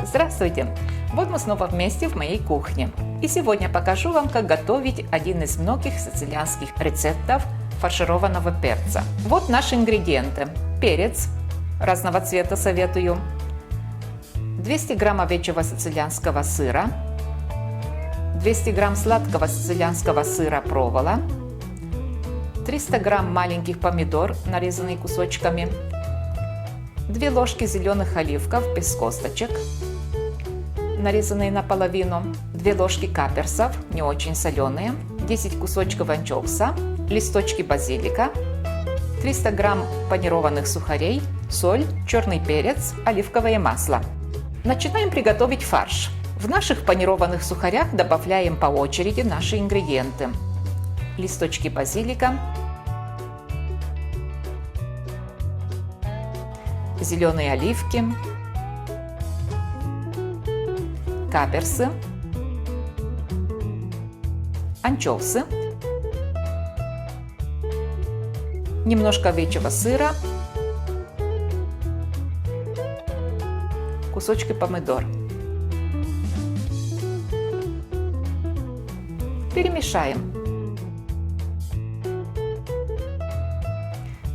Здравствуйте! Вот мы снова вместе в моей кухне. И сегодня покажу вам, как готовить один из многих сицилианских рецептов фаршированного перца. Вот наши ингредиенты. Перец разного цвета советую. 200 грамм овечьего сицилианского сыра. 200 грамм сладкого сицилианского сыра провола. 300 грамм маленьких помидор, нарезанные кусочками. 2 ложки зеленых оливков без косточек, нарезанные наполовину. 2 ложки каперсов, не очень соленые. 10 кусочков анчоуса. Листочки базилика. 300 грамм панированных сухарей. Соль, черный перец, оливковое масло. Начинаем приготовить фарш. В наших панированных сухарях добавляем по очереди наши ингредиенты. Листочки базилика, зеленые оливки, каперсы, анчоусы, немножко овечьего сыра, кусочки помидор. Перемешаем.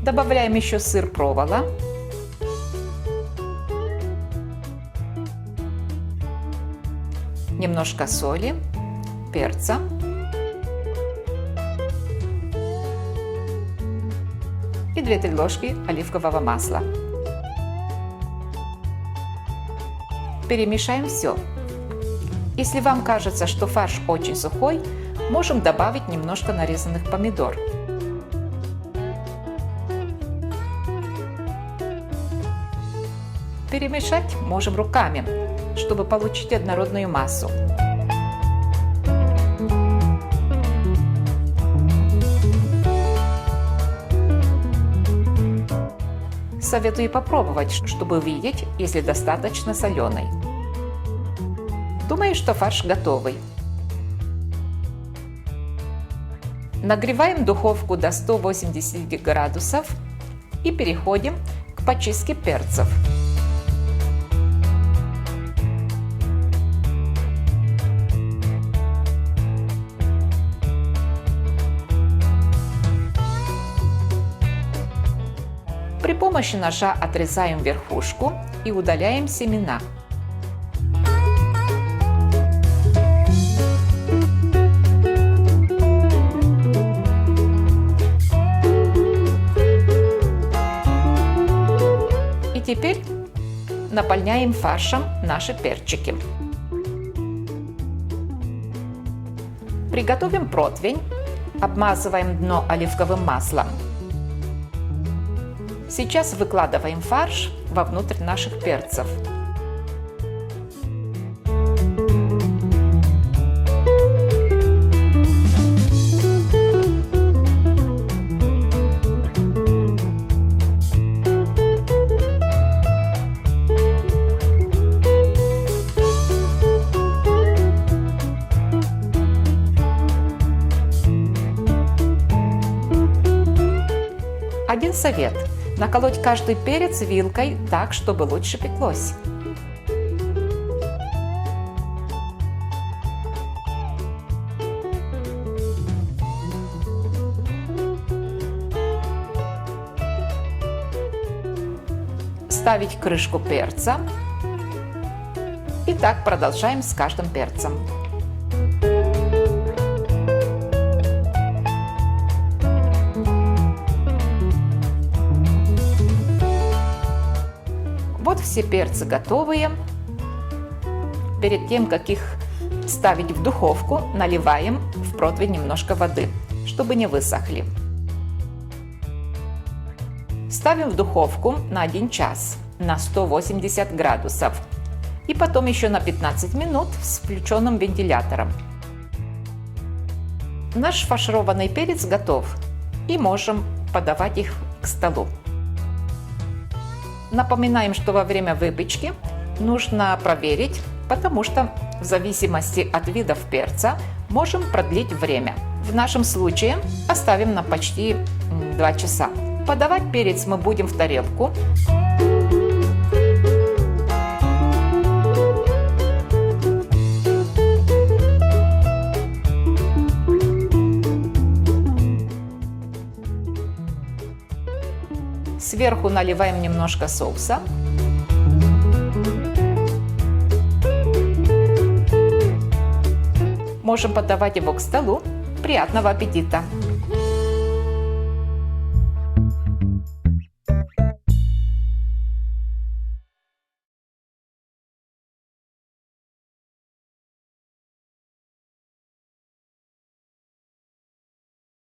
Добавляем еще сыр провола. Немножко соли, перца. И 2-3 ложки оливкового масла. Перемешаем все. Если вам кажется, что фарш очень сухой, можем добавить немножко нарезанных помидор. Перемешать можем руками, чтобы получить однородную массу. Советую попробовать, чтобы увидеть, если достаточно соленый. Думаю, что фарш готовый. Нагреваем духовку до 180 градусов и переходим к почистке перцев. При помощи ножа отрезаем верхушку и удаляем семена. И теперь наполняем фаршем наши перчики. Приготовим противень, обмазываем дно оливковым маслом. Сейчас выкладываем фарш вовнутрь наших перцев. Один совет. Наколоть каждый перец вилкой так, чтобы лучше пеклось. Ставить крышку перца. И так продолжаем с каждым перцем. Вот все перцы готовые. Перед тем, как их ставить в духовку, наливаем в противень немножко воды, чтобы не высохли. Ставим в духовку на 1 час на 180 градусов. И потом еще на 15 минут с включенным вентилятором. Наш фаршированный перец готов. И можем подавать их к столу. Напоминаем, что во время выпечки нужно проверить, потому что в зависимости от видов перца можем продлить время. В нашем случае оставим на почти 2 часа. Подавать перец мы будем в тарелку. Сверху наливаем немножко соуса. Можем подавать его к столу. Приятного аппетита!